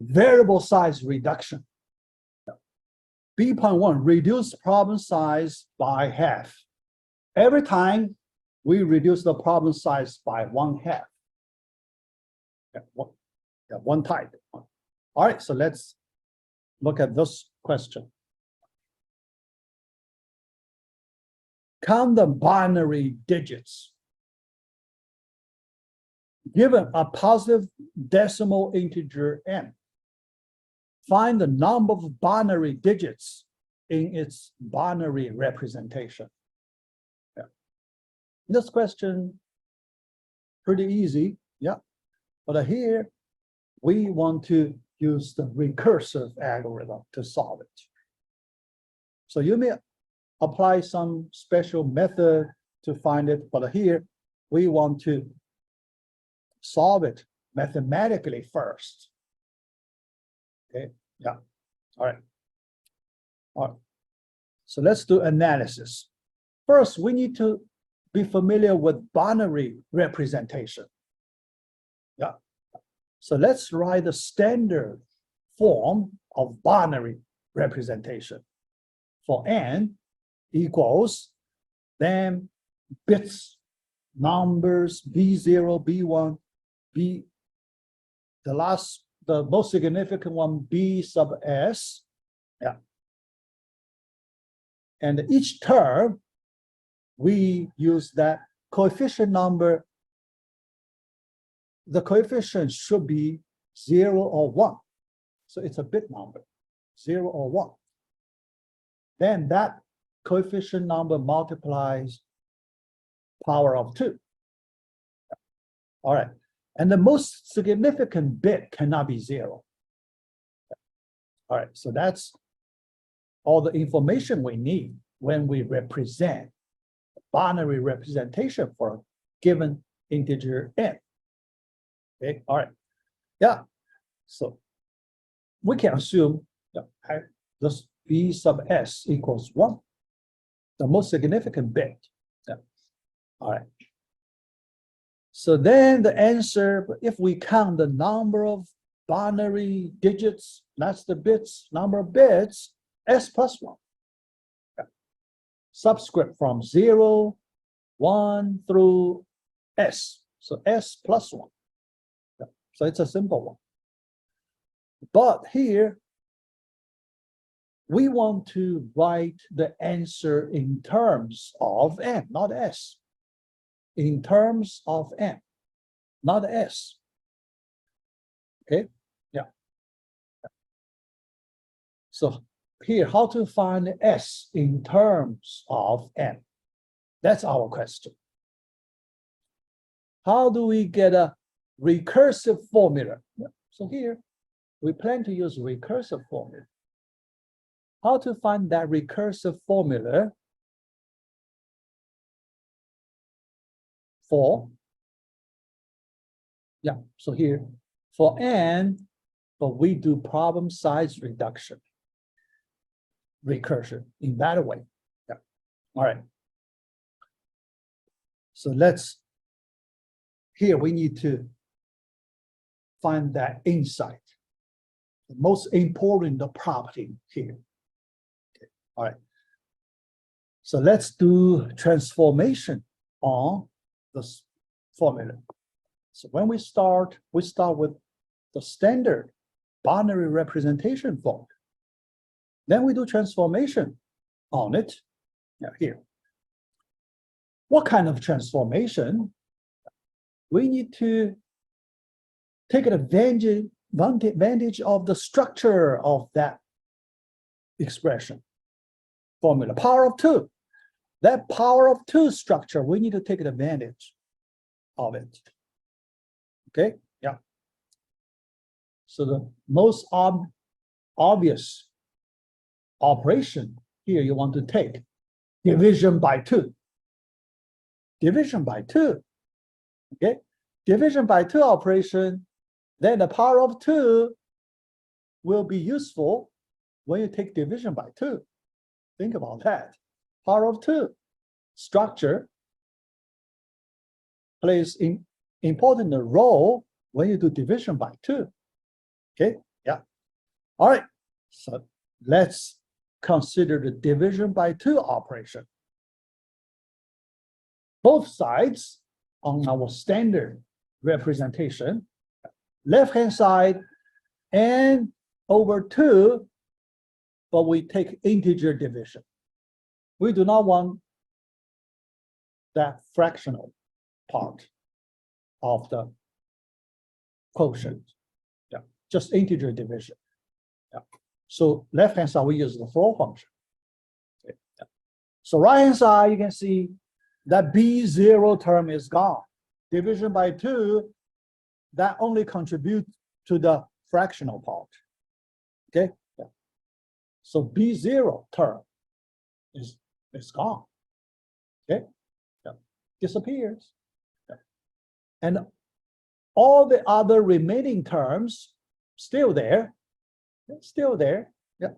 variable size reduction. B.1, reduce problem size by half. Every time we reduce the problem size by 1/2. One type. All right, so let's look at this question. Count the binary digits. Given a positive decimal integer n, find the number of binary digits in its binary representation. Yeah. This question, pretty easy, yeah. But here, we want to use the recursive algorithm to solve it. So you may apply some special method to find it, but here, we want to solve it mathematically first. Okay, yeah, all right. All right, so let's do analysis. First, we need to be familiar with binary representation. Yeah, so let's write the standard form of binary representation. For n equals, then bits, numbers, B0, B1, B, the most significant one, B sub S, yeah. And each term, we use that coefficient number. The coefficient should be 0 or 1. So it's a bit number, 0 or 1. Then that coefficient number multiplies power of 2. All right. And the most significant bit cannot be 0. All right, so that's all the information we need when we represent binary representation for a given integer n. Okay, all right. Yeah, so we can assume that this B sub S equals 1, the most significant bit. Yeah. All right. So then the answer, if we count the number of binary digits, that's the bits, number of bits, S plus 1. Yeah. Subscript from 0, 1 through S. So S plus 1. Yeah. So it's a simple one. But here, we want to write the answer in terms of n, not S. In terms of n, not S. Okay, yeah. So here, how to find S in terms of n? That's our question. How do we get a recursive formula? So here, we plan to use recursive formula. How to find that recursive formula for, yeah, so here, for n, but we do problem size reduction, recursion in that way. Yeah, all right. So let's, here we need to find that insight, the most important property here. Okay. All right. So let's do transformation on this formula. So when we start with the standard binary representation form. Then we do transformation on it. Now here. What kind of transformation? We need to take advantage of the structure of that expression formula, power of 2. That power of 2 structure, we need to take advantage of it. Okay, yeah. So the most obvious operation here you want to take, division by 2. Division by 2. Okay, division by 2 operation, then the power of 2 will be useful when you take division by 2. Think about that. Power of 2 structure plays an important role when you do division by 2. Okay, Yeah. All right. So let's consider the division by 2 operation. Both sides on our standard representation, left-hand side n over 2, but we take integer division. We do not want that fractional part of the quotient. Yeah, just integer division. Yeah. So left-hand side, we use the floor function. Okay. Yeah. So right-hand side, you can see that B0 term is gone. Division by 2, that only contributes to the fractional part. Okay. Yeah. So B0 term is gone. Okay. Yeah. Disappears. Yeah. And all the other remaining terms still there. Still there. Yeah.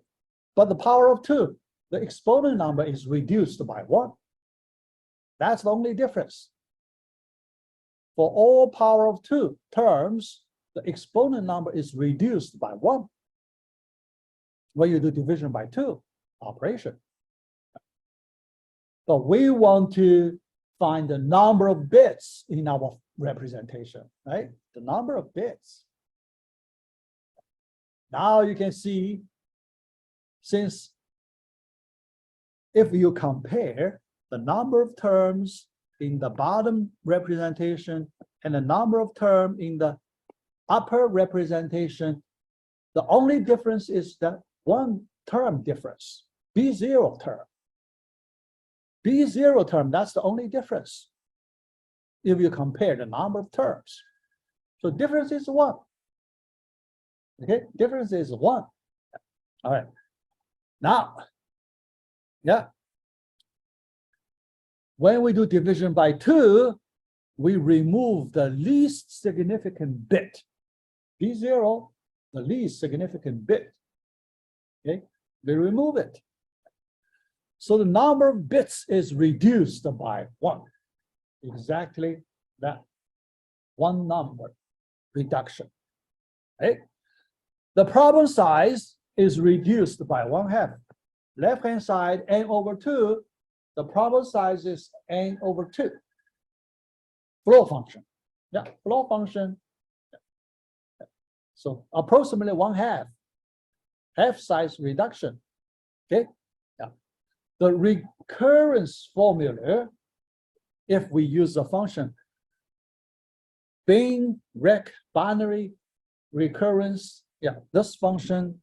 But the power of 2, the exponent number is reduced by 1. That's the only difference. For all power of 2 terms, the exponent number is reduced by 1 when you do division by 2 operation. But we want to find the number of bits in our representation, right? The number of bits. Now you can see, since if you compare the number of terms in the bottom representation and the number of terms in the upper representation, the only difference is that 1 term difference, B0 term. B0 term, that's the only difference if you compare the number of terms. So difference is 1. Okay, difference is 1. All right. Now, yeah. When we do division by 2, we remove the least significant bit. B0, the least significant bit. Okay, we remove it. So the number of bits is reduced by 1. Exactly that 1 number reduction. Okay? The problem size is reduced by 1/2. Left-hand side, n over 2. The problem size is n over 2. Floor function. Yeah, floor function. So approximately 1/2. Half size reduction. Okay. Yeah. The recurrence formula, if we use the function bin rec binary recurrence, yeah, this function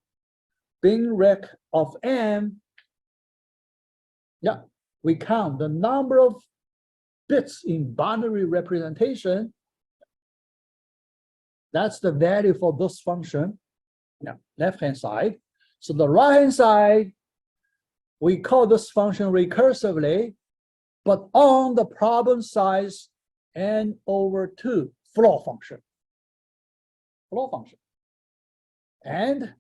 bin rec of n, yeah, we count the number of bits in binary representation. That's the value for this function. Yeah, left-hand side. So the right-hand side, we call this function recursively, but on the problem size n over 2 floor function. Floor function. And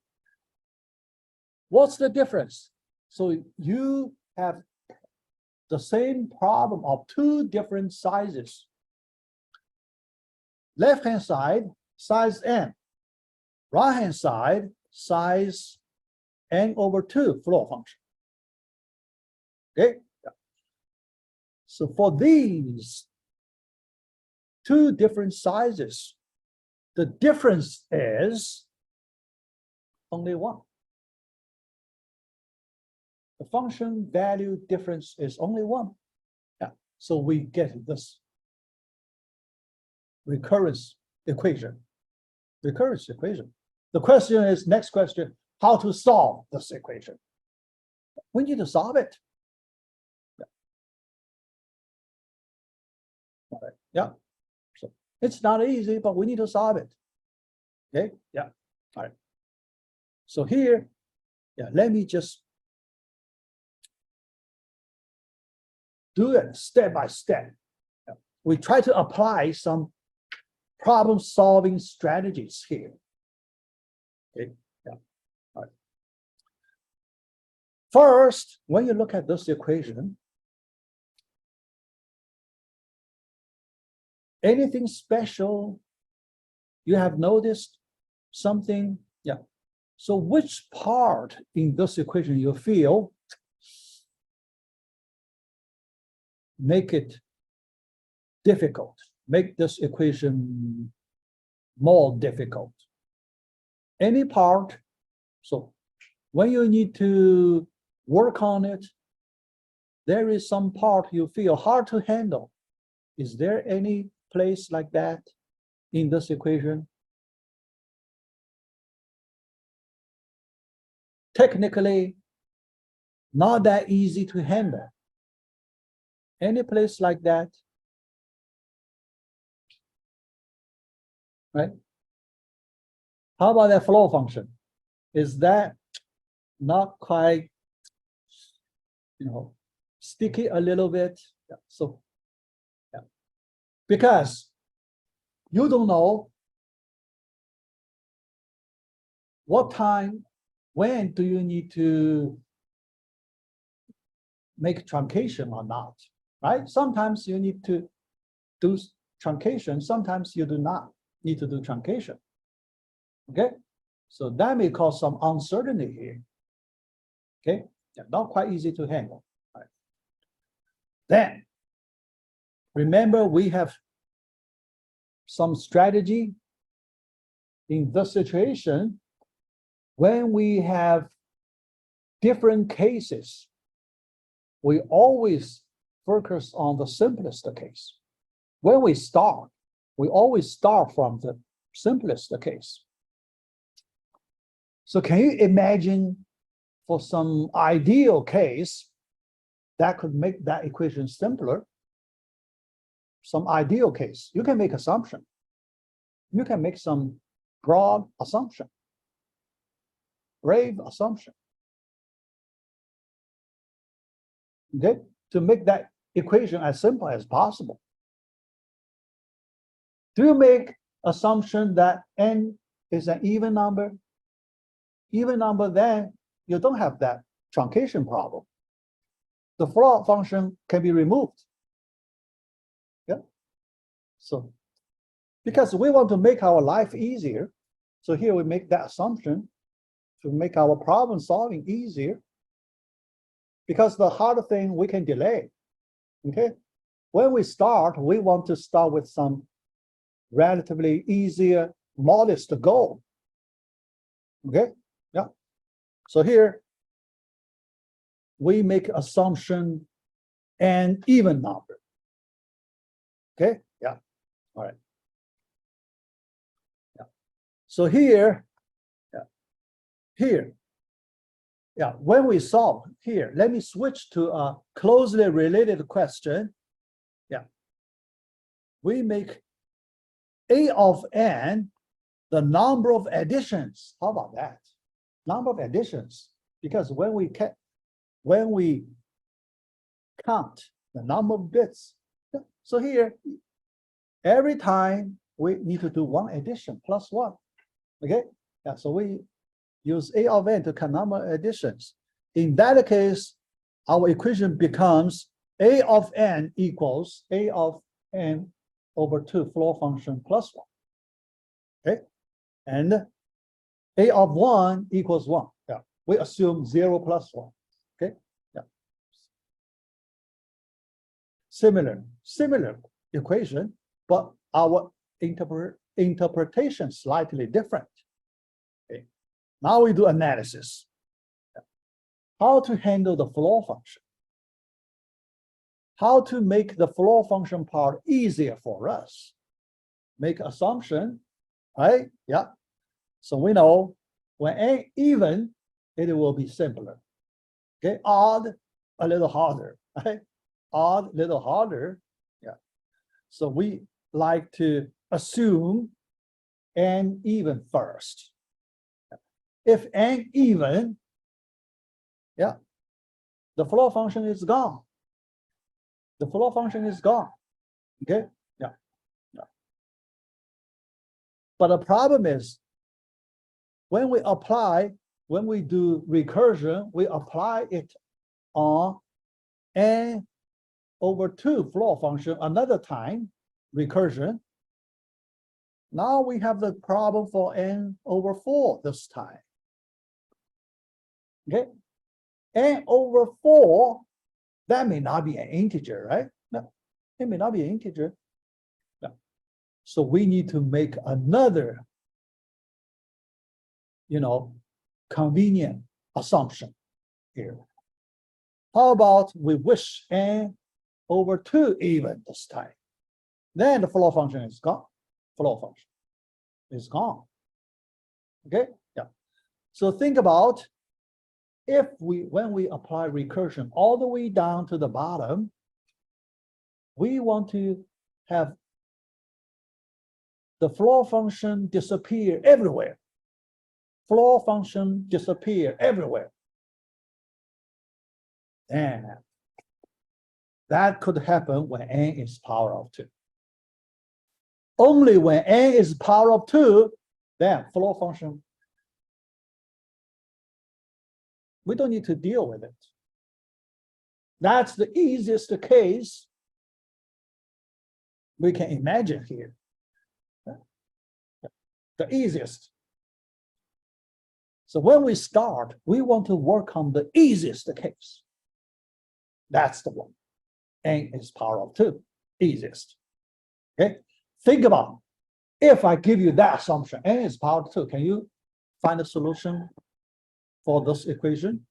what's the difference? So you have the same problem of 2 different sizes. Left-hand side, size n. Right-hand side, size n over 2 floor function. Okay. So for these 2 different sizes, the difference is only 1. The function value difference is only 1. Yeah. So we get this recurrence equation. Recurrence equation. The question is, next question, how to solve this equation? We need to solve it. Yeah. All right. Yeah. So it's not easy, but we need to solve it. Okay. Yeah. All right. So here, yeah, let me just do it step by step. Yeah. We try to apply some problem-solving strategies here. Okay. Yeah. All right. First, when you look at this equation, anything special you have noticed? Something? Yeah. So which part in this equation you feel make it difficult, make this equation more difficult? Any part. So when you need to work on it, there is some part you feel hard to handle. Is there any place like that in this equation? Technically, not that easy to handle. Any place like that? Right? How about that flow function? Is that not quite, sticky a little bit? Yeah. So, yeah, because you don't know what time, when do you need to make truncation or not, right? Sometimes you need to do truncation, sometimes you do not need to do truncation. Okay, so that may cause some uncertainty here. Okay, yeah, not quite easy to handle. Right. Then, remember we have some strategy in this situation. When we have different cases, we always focus on the simplest case. When we start, we always start from the simplest case. So can you imagine for some ideal case that could make that equation simpler? Some ideal case, you can make assumption. You can make some broad assumption, brave assumption. Okay, to make that equation as simple as possible. Do you make assumption that n is an even number? Even number, then you don't have that truncation problem. The flow function can be removed. Yeah. So, because we want to make our life easier, so here we make that assumption to make our problem solving easier. Because the harder thing we can delay. Okay. When we start, we want to start with some relatively easier, modest goal. Okay. Yeah. So here we make assumption and even number. Okay. Yeah. All right. Yeah. So here, yeah, when we solve here, let me switch to a closely related question. Yeah. We make A of n the number of additions. How about that? Number of additions. Because when we count the number of bits, so here, every time we need to do one addition plus one. Okay? Yeah, so we use A of n to count number of additions. In that case, our equation becomes A of n equals A of n over 2 flow function plus 1. Okay? And A of 1 equals 1. Yeah. We assume 0 plus 1. Okay? Yeah. Similar equation, but our interpretation slightly different. Okay. Now we do analysis. How to handle the flow function. How to make the flow function part easier for us. Make assumption, right? Yeah. So we know when n even, it will be simpler. Okay, odd, a little harder, right? Odd, little harder. Yeah. So we like to assume n even first. If n even, yeah, the flow function is gone. The flow function is gone. Okay, yeah. But the problem is, when we do recursion, we apply it on n over 2 flow function another time, recursion. Now we have the problem for n over 4 this time. Okay, n over 4, that may not be an integer, right? No, it may not be an integer. No. So we need to make another, convenient assumption here. How about we wish n over 2 even this time? Then the floor function is gone. Floor function is gone. Okay, yeah. So think about when we apply recursion all the way down to the bottom, we want to have the floor function disappear everywhere. Floor function disappear everywhere. And that could happen when n is power of 2. Only when n is power of 2, then floor function, we don't need to deal with it. That's the easiest case we can imagine here. The easiest. So when we start, we want to work on the easiest case. That's the one. N is power of 2, easiest. Okay, think about if I give you that assumption, n is power of 2, can you find a solution for this equation?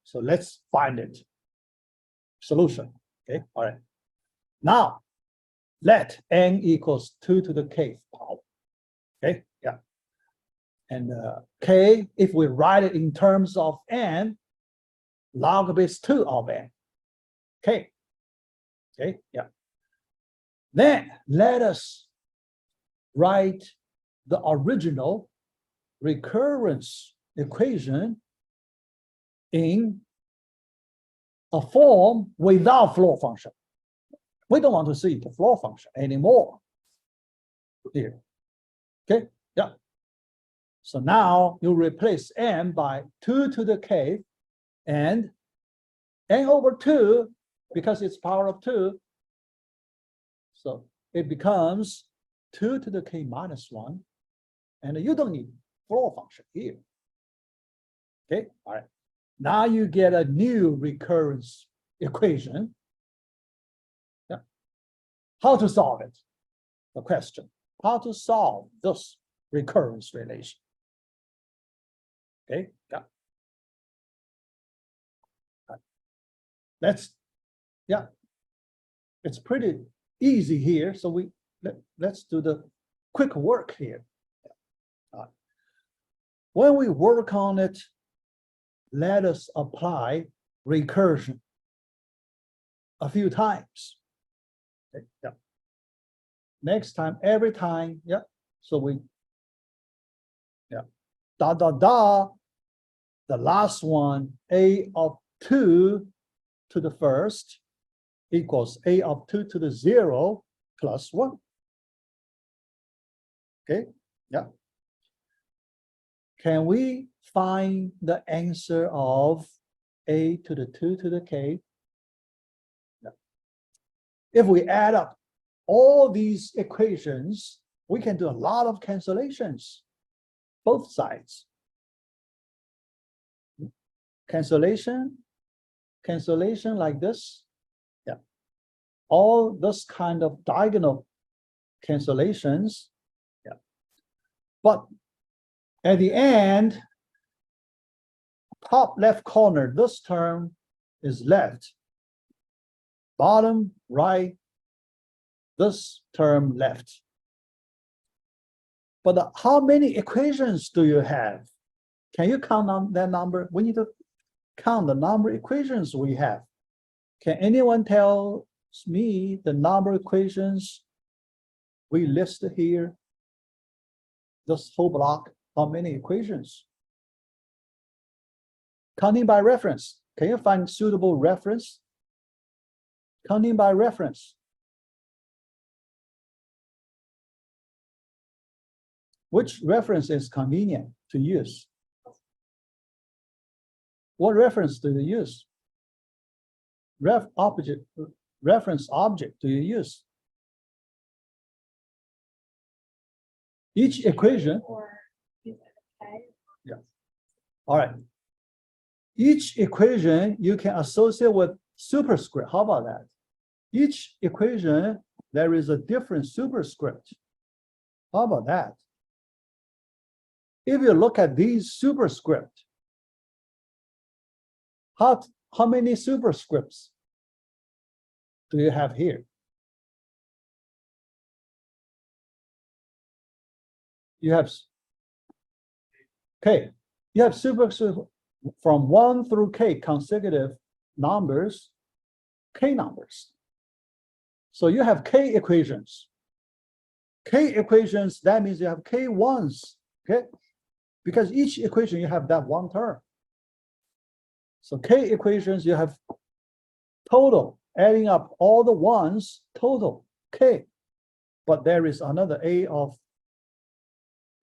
So let's find it. Solution. Okay, all right. Now, let n equals 2 to the kth power. Okay, yeah. And k, if we write it in terms of n, log base 2 of n. K. Okay, yeah. Then let us write the original recurrence equation in a form without floor function. We don't want to see the floor function anymore here. Okay, yeah. So now you replace n by 2 to the k and n over 2, because it's power of 2. So it becomes 2 to the k minus 1. And you don't need floor function here. Okay, all right. Now you get a new recurrence equation. Yeah. How to solve it? The question. How to solve this recurrence relation? Okay, yeah. That's, yeah. It's pretty easy here. So let's do the quick work here. When we work on it, let us apply recursion a few times. Okay, yeah. Next time, every time, yeah. So we, yeah, the last one, a of 2 to the first equals a of 2 to the 0 plus 1. Okay, yeah. Can we find the answer of a to the 2 to the k? No. If we add up all these equations, we can do a lot of cancellations, both sides. Cancellation like this. Yeah. All this kind of diagonal cancellations. Yeah. But at the end, top left corner, this term is left. Bottom right, this term left. But how many equations do you have? Can you count on that number? We need to count the number of equations we have. Can anyone tell me the number of equations we listed here? This whole block, how many equations? Counting by reference. Can you find suitable reference? Counting by reference. Which reference is convenient to use? What reference do you use? Reference object do you use? Each equation. Yeah. All right. Each equation you can associate with superscript. How about that? Each equation, there is a different superscript. How about that? If you look at these superscript, how many superscripts do you have here? You have K. You have superscript from 1 through K consecutive numbers, K numbers. So you have K equations. K equations, that means you have K ones, okay? Because each equation you have that one term. So K equations, you have total, adding up all the ones, total, K. But there is another A of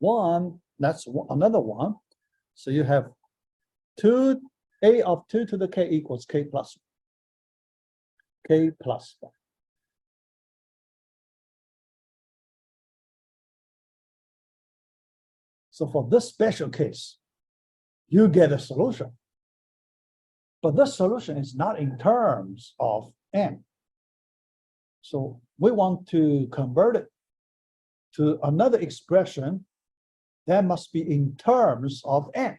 1, that's another one. So you have 2, A of 2 to the K equals K plus 1. So for this special case, you get a solution. But this solution is not in terms of n. So we want to convert it to another expression that must be in terms of n.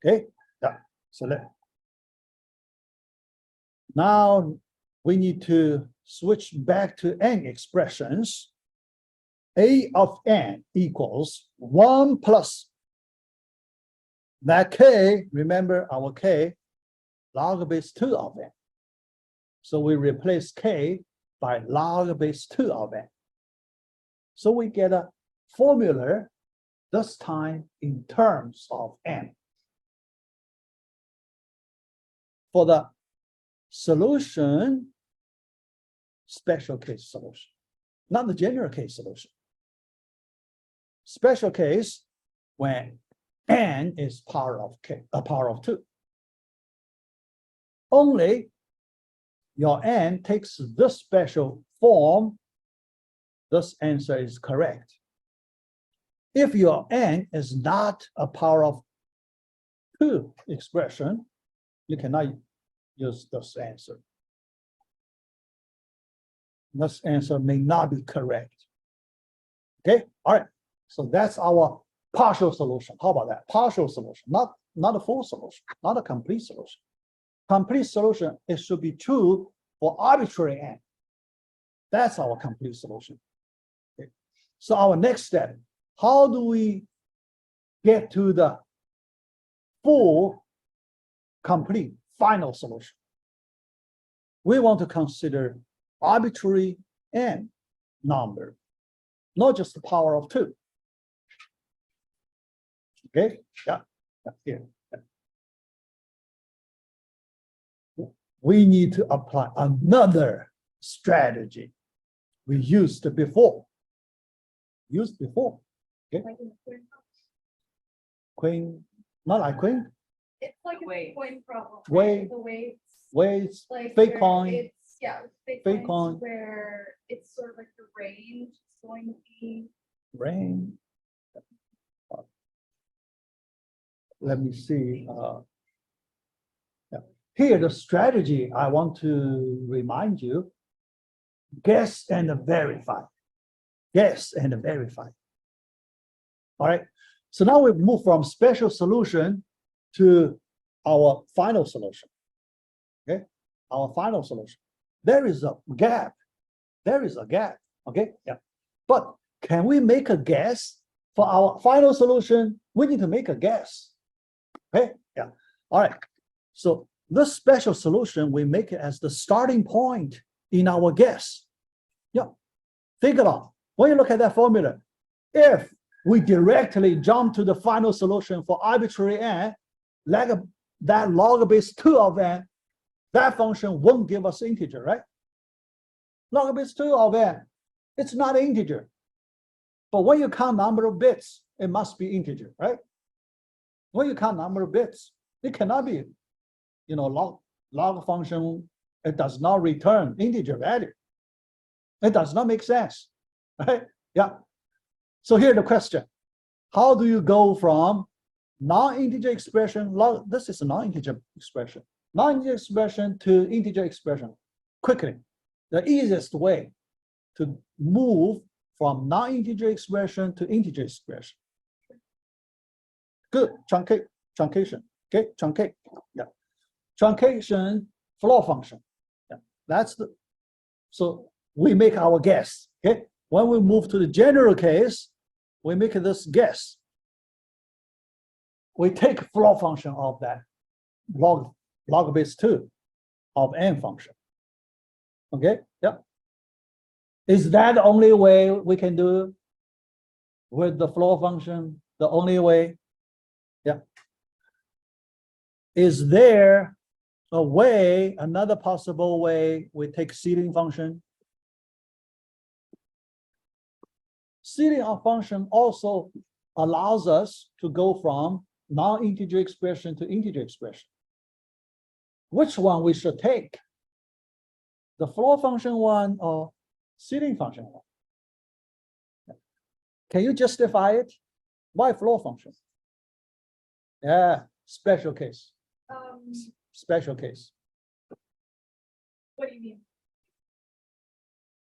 Okay, yeah. So now we need to switch back to n expressions. A of n equals 1 plus that K, remember our K, log base 2 of n. So we replace K by log base 2 of n. So we get a formula, this time in terms of n. For the solution, special case solution, not the general case solution. Special case when n is power of k, a power of 2. Only your n takes this special form, this answer is correct. If your n is not a power of 2 expression, you cannot use this answer. This answer may not be correct. Okay, all right. So that's our partial solution. How about that? Partial solution, not a full solution, not a complete solution. Complete solution, it should be true for arbitrary n. That's our complete solution. Okay. So our next step, how do we get to the full, complete, final solution? We want to consider arbitrary n number, not just the power of 2. Okay, yeah, here. We need to apply another strategy we used before. Okay. Queen, not like queen. It's like a coin problem. Weight. The Weights, like fake where coin. It's, yeah, fake Fake coins coin. where it's sort of like the range is going to be. Rain. Let me see. Yeah. Here, the strategy I want to remind you, guess and verify. Guess and verify. All right. So now we move from special solution to our final solution. Okay. Our final solution. There is a gap. There is a gap. Okay. Yeah. But can we make a guess for our final solution? We need to make a guess. Okay. Yeah. All right. So this special solution, we make it as the starting point in our guess. Yeah. Think about when you look at that formula. If we directly jump to the final solution for arbitrary n, like that log base 2 of n, that function won't give us integer, right? Log base 2 of n, it's not integer. But when you count number of bits, it must be integer, right? When you count number of bits, it cannot be, log function, it does not return integer value. It does not make sense, right? Yeah. So here's the question. How do you go from non-integer expression, this is a non-integer expression. Non-integer expression to integer expression quickly. The easiest way to move from non-integer expression to integer expression. Good, truncation, okay, truncate, yeah. Truncation floor function, yeah, that's the, so we make our guess, okay? When we move to the general case, we make this guess. We take floor function of that log base 2 of n function, okay, yeah. Is that the only way we can do with the floor function? The only way? Yeah. Is there a way, another possible way we take ceiling function? Ceiling of function also allows us to go from non-integer expression to integer expression. Which one we should take? The floor function one or ceiling function one? Can you justify it? Why floor function? Yeah, special case. Special case. What do you mean?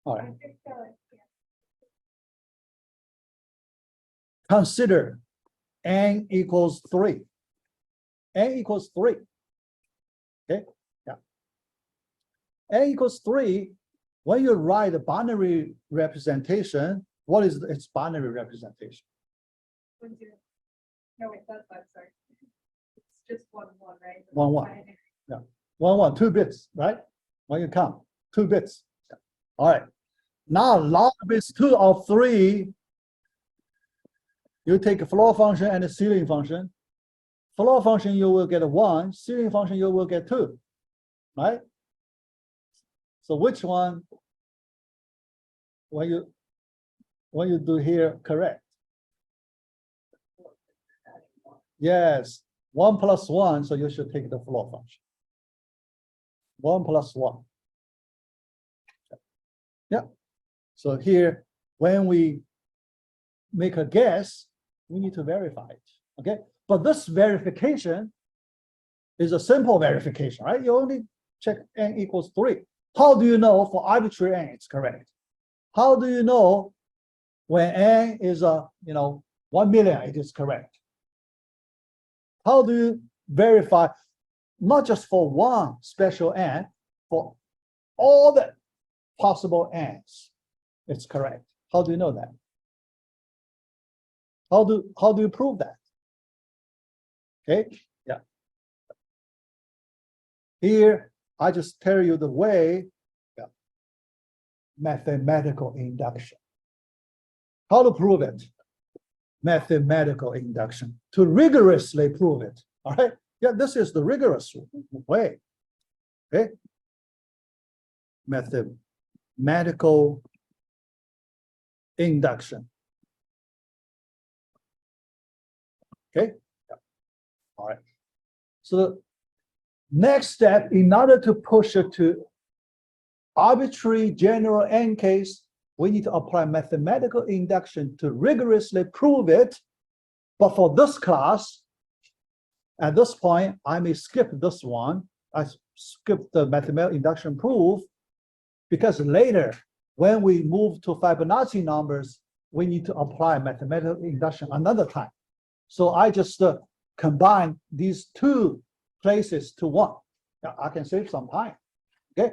All right. I think, yeah. Consider n equals 3. N equals 3. Okay, yeah. N equals 3. When you write a binary representation, what is its binary representation? 1, 0. No, wait, that's not, sorry. It's just 1, 1, right? 1, 1. Yeah. 1, 1, 2 bits, right? When you count, 2 bits. Yeah. All right. Now log base 2 of 3. You take a floor function and a ceiling function. Floor function you will get 1, ceiling function you will get 2, right? So which one, when you do here, correct? Yes, 1 plus 1, so you should take the floor function. 1 plus 1. Yeah. So here, when we make a guess, we need to verify it, okay? But this verification is a simple verification, right? You only check n equals 3. How do you know for arbitrary n it's correct? How do you know when n is 1 million it is correct? How do you verify not just for one special n, for all the possible n's it's correct? How do you know that? How do you prove that? Okay, yeah. Here, I just tell you the way, yeah. Mathematical induction. How to prove it? Mathematical induction. To rigorously prove it, all right? Yeah, this is the rigorous way, okay? Mathematical induction. Okay, yeah. All right. So the next step, in order to push it to arbitrary general n case, we need to apply mathematical induction to rigorously prove it. But for this class, at this point, I may skip this one. I skip the mathematical induction proof because later, when we move to Fibonacci numbers, we need to apply mathematical induction another time. So I just combine these 2 places to 1. Now, I can save some time. Okay,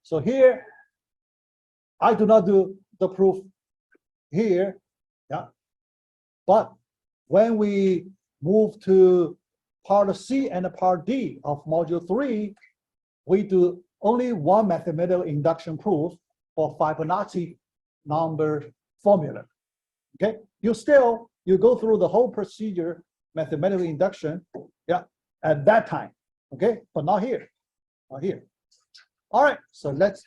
so here I do not do the proof here, yeah. But when we move to part C and part D of module 3, we do only one mathematical induction proof for Fibonacci number formula. Okay, you go through the whole procedure, mathematical induction, yeah, at that time. Okay, but not here, not here. All right, so let's